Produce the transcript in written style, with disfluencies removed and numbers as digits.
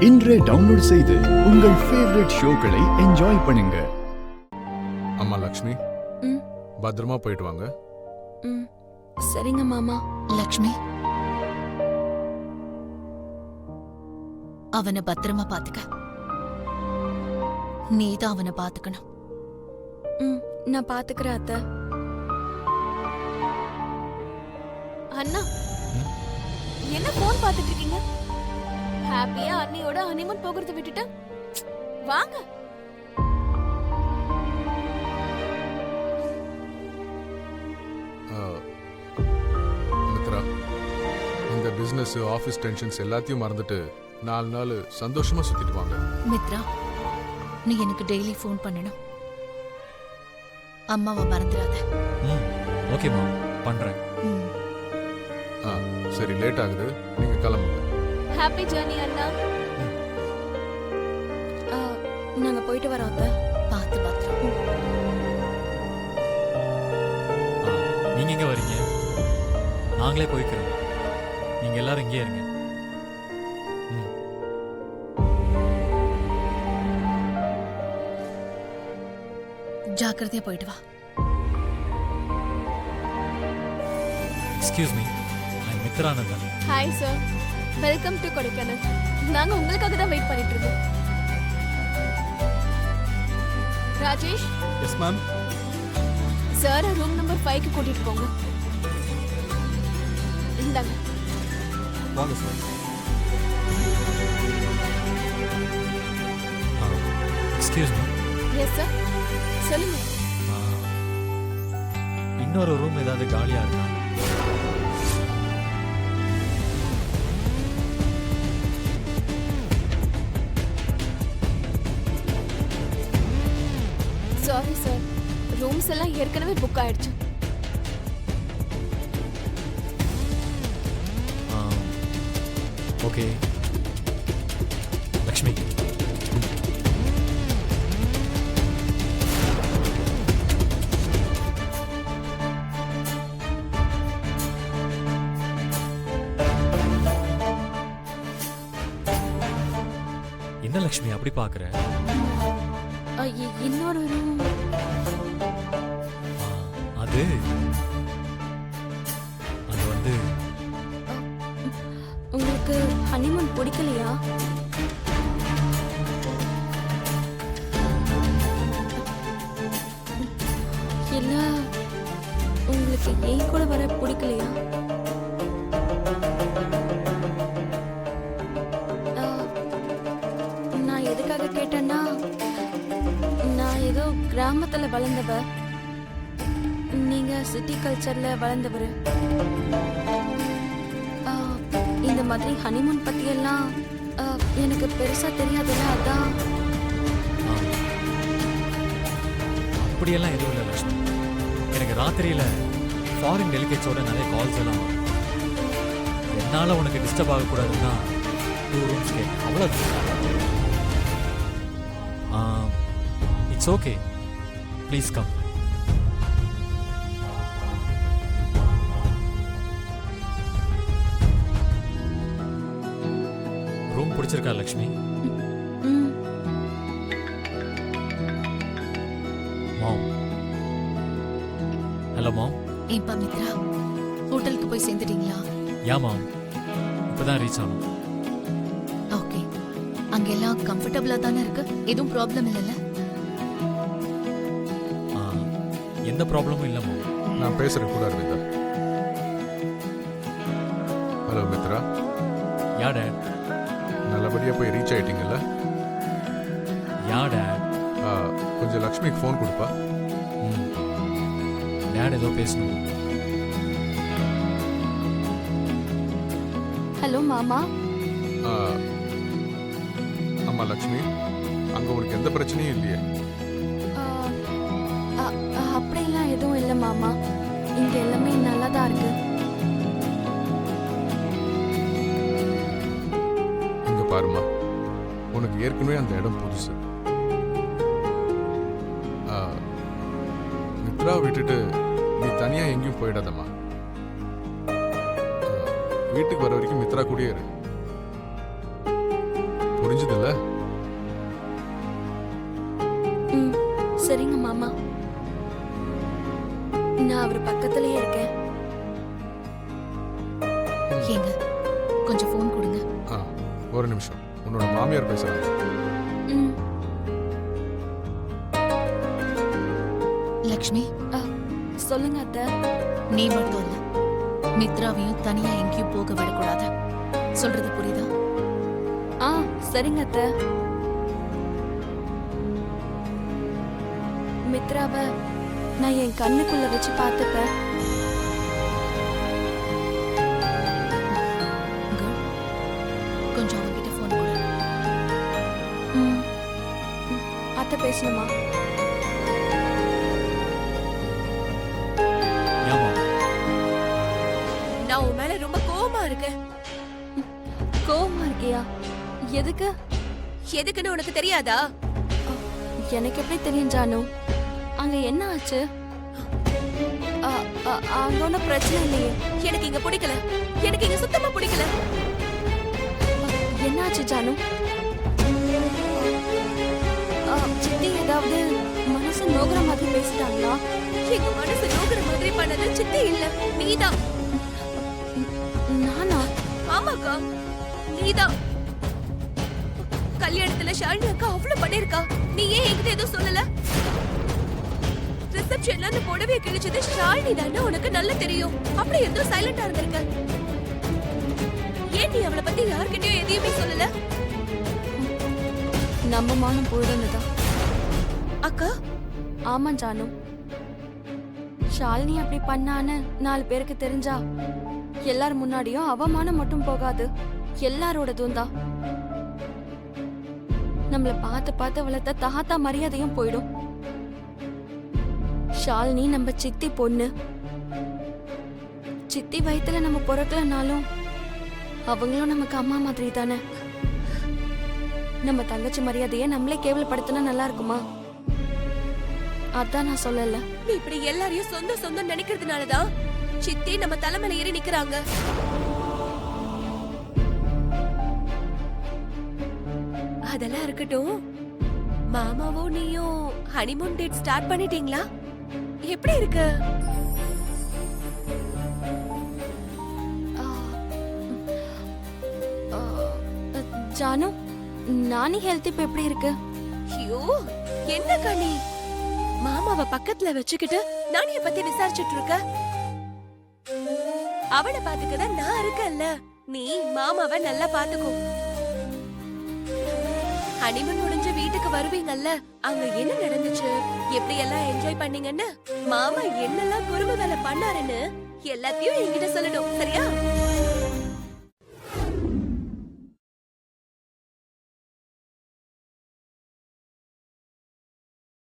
இன்றே டவுன்லோட் செய்து உங்கள் ஃபேவரட் ஷோக்களை என்ஜாய் பண்ணுங்க. அம்மா லக்ஷ்மி, பத்திரமா போயிட்டு வாங்க. சரிங்க மாமா. லக்ஷ்மி, அவனை பத்திரமா பாத்துக்க. நீதான் அவனை பாத்துக்கணும். நான் பாத்துக்கிறேன் அத்தை. அண்ணா, என்ன போன் பாத்துட்டு இருக்கீங்க? ஹாப்பியா அண்ணியோட ஹனிமூன் போகிறத விட்டுட்டு வாங்க. மித்ரா, இந்த பிசினஸ் ஆபீஸ் டென்ஷன்ஸ் எல்லாத்தையும் மறந்துட்டு 4 நாள் சந்தோஷமா சுத்திட்டு வாங்க. மித்ரா, நீ எனக்கு டெய்லி ஃபோன் பண்ணணும். அம்மாவை மறந்துடாத. ஓகேம்மா, பண்றேன். சரி, லேட் ஆகுது, நீங்க கிளம்புங்க. ஹாப்பி ஜர்னி அண்ணா. நாங்க போயிட்டு வரோம் அத்தை. பார்த்து பத்திரம். நீங்க எங்க வரீங்க? நாங்களே போய்க்கிறோம். நீங்க எல்லாரும் இங்கே இருங்க. ஜாக்கிரதையா போயிட்டு வா. எக்ஸ்கியூஸ் மீ, நான் Mithranandan. Hi sir, welcome to Kodaikanal. நாங்க உங்களுக்காக தான் வெயிட் பண்ணிட்டு இருக்கோம். Rajesh. Yes ma'am. Sir room number 5க்கு கூட்டிட்டு போங்க. இந்தாங்க. வாங்க sir. Excuse me. Yes sir, சொல்லுங்க. இன்னொரு ரூம் ஏதாவது காலியா இருக்கா? சாரி சார், ரூம்ஸ் எல்லாம் ஏற்கனவே புக் ஆயிடுச்சு. ஓகே லக்ஷ்மி, என்ன லக்ஷ்மி அப்படி பாக்குற? இன்னொரு ரூம். அது வந்து உங்களுக்கு ஹனிமூன் பிடிக்கலையா? இல்ல உங்களுக்கு ஏன் கூட வர பிடிக்கலையா? நான் எதுக்காக கேட்டேன்னா, நான் ஏதோ கிராமத்துல வளர்ந்தவ, நீங்க சிட்டி கல்ச்சர்ல வளர்ந்தவர். இந்த மாதிரி ஹனிமூன் பத்தி எல்லாம் எனக்கு பெருசா தெரியாதுல்ல, அதான். அப்படியெல்லாம் எதுவும் இல்லை லக்ஷ்மி. எனக்கு ராத்திரியில ஃபாரின் டெலிகேட்ஸோட நிறைய கால்ஸ் எல்லாம் வரும். என்னால உனக்கு டிஸ்டர்ப் ஆகக்கூடாதுன்னா 2 ரூம்ஸ் கேட்க, அவ்வளோ. It's okay, please come. Room பிடிச்சிருக்கா லக்ஷ்மி? மாம். Hello ma'am. ஏன்பா மித்ரா, ஹோட்டலுக்கு போய் சேர்ந்துட்டீங்களா? யா மாம், இப்பதான் ரீச் ஆனோம். ஓகே, அங்கெல்லாம் கம்ஃபர்டபுளா தானே இருக்கு? எதுவும் ப்ராப்ளம் இல்லைல்ல? எந்த ப்ராப்ளமும் இல்லை மாம். நான் பேசுறேன் கூட அரவிந்தா. ஹலோ மித்ரா. யா டேட். நல்லபடியா போய் ரீச் ஆயிட்டீங்கல்ல? யா டேட். கொஞ்சம் லக்ஷ்மிக்கு ஃபோன் கொடுப்பா. டேட் ஏதோ பேசணும். ஹலோ மாமா. அம்மா லக்ஷ்மி, அங்க உனக்கு எந்த பிரச்சனையும் இல்லையே? அப்படியெல்லாம் எதுவும் இல்லை மாமா, இங்க எல்லாமே நல்லா தான் இருக்கு. இங்க பாருமா, உனக்கு ஏற்கனவே அந்த இடம் புதுசு. மித்ரா விட்டுட்டு நீ தனியா எங்கேயும் போயிடாதம்மா. வீட்டுக்கு வர வரைக்கும் மித்ரா கூடயே இரு. புரிஞ்சுதுல்ல? ம் சரிங்க மாமா. நான் அவர் பக்கத்துலயே இருக்கேன். ஏங்க கொஞ்சம் ஃபோன் கொடுங்க. ஆ, ஒரு நிமிஷம். உன்னோட மாமியார் பேசுறாங்க. ம் லக்ஷ்மி, சொல்லுங்க அத்தை. நீ மட்டும் இல்ல, மித்ராவையும் தனியா எங்கேயும் போக விடக்கூடாது. சொல்றது புரியுதா? ஆ சரிங்க அத்தை. மித்ராவை நான் என் கண்ணுக்குள்ள வச்சு பார்த்துப்பேன். Good. கொஞ்சம் அவன்கிட்ட ஃபோன் கொடு. ம் அத்தை பேசணுமா? ஏமா நான் உன் மேல ரொம்ப கோவமா இருக்கேன். கோவமா இருக்கியா? எதுக்கு? எதுக்குன்னு உனக்கு தெரியாதா? எனக்கு எப்படி தெரியும் ஜானு? அங்க என்ன ஆச்சு? அங்க ஒன்றும் பிரச்சனை இல்லையே. எனக்கு இங்க பிடிக்கல. எனக்கு இங்க சுத்தமா பிடிக்கல. என்ன ஆச்சு ஜானு? சித்தி ஏதாவது மனசு நோகுற மாதிரி பேசிட்டாங்களா? எங்க மனசு நோக்குற மாதிரி பண்ணது சித்தி இல்ல, நீதான். நானா? ஆமாக்கா, நீதான். கல்யாணத்துல ஷாலினி அக்கா அவ்வளவு பண்ணிருக்கா. நீ ஏன் என்கிட்ட எதுவும் சொல்லல? ரிசப்ஷன்ல அந்த புடவைய கிழிச்சது ஷாலினி தானே உனக்கு நல்லா தெரியும். அப்படி எதுவும் சைலண்டா இருந்திருக்க. ஏன் நீ அவளை பத்தி யார்கிட்டயும் எதையுமே சொல்லல? நம்ம மானம் போயிடும்னுதான். அக்கா, ஆமா ஜானு. ஷாலினி அப்படி பண்ணான்னு 4 பேருக்கு தெரிஞ்சா எல்லார் முன்னாடியும் அவமானம் மட்டும் போகாது, எல்லாரோடதும் தான். நம்மள பார்த்து பார்த்து வளர்த்த தாத்தா மரியாதையும் போயிடும். ஷாலினி நம்ம சித்தி பொண்ணு. சித்தி வயித்துல நம்ம பிறக்கலனாலும் அவங்களும் நமக்கு அம்மா மாதிரி தானே. நம்ம தங்கச்சி மரியாதையை நம்மளே கேவலப்படுத்தினா நல்லா இருக்குமா? அதான் நான் சொல்லல. நீ இப்படி எல்லாரையும் சொந்த சொந்தம் நினைக்கிறதுனாலதான் சித்தி நம்ம தலைமையில ஏறி நிக்கிறாங்க. அதெல்லாம் இருக்கட்டும். மாமாவும் நீயும் ஹனிமூன் டேட் ஸ்டார்ட் பண்ணிட்டீங்களா? எப்படி இருக்கு? ஆ, ஆ, ஜானு, நானி ஹெல்த் இப்ப எப்படி இருக்கு? ஐயோ, என்ன கண்ணி மாமாவை பக்கத்துல வச்சுக்கிட்டு நானிய பத்தி விசாரிச்சுட்டு இருக்க? அவனை பாத்துக்கத நான் இருக்கேன்ல. நீ மாமாவை நல்லா பாத்துக்கோ. ஹனிமூன் முடிஞ்சு வீட்டுக்கு வருவீங்கல்ல, அங்க என்ன நடந்துச்சு, எப்படி எல்லாம் என்ஜாய் பண்ணீங்கன்னு, மாமா என்னெல்லாம் குறும்பு வேலை பண்ணாருன்னு எல்லாத்தையும் என்கிட்ட சொல்லணும், சரியா?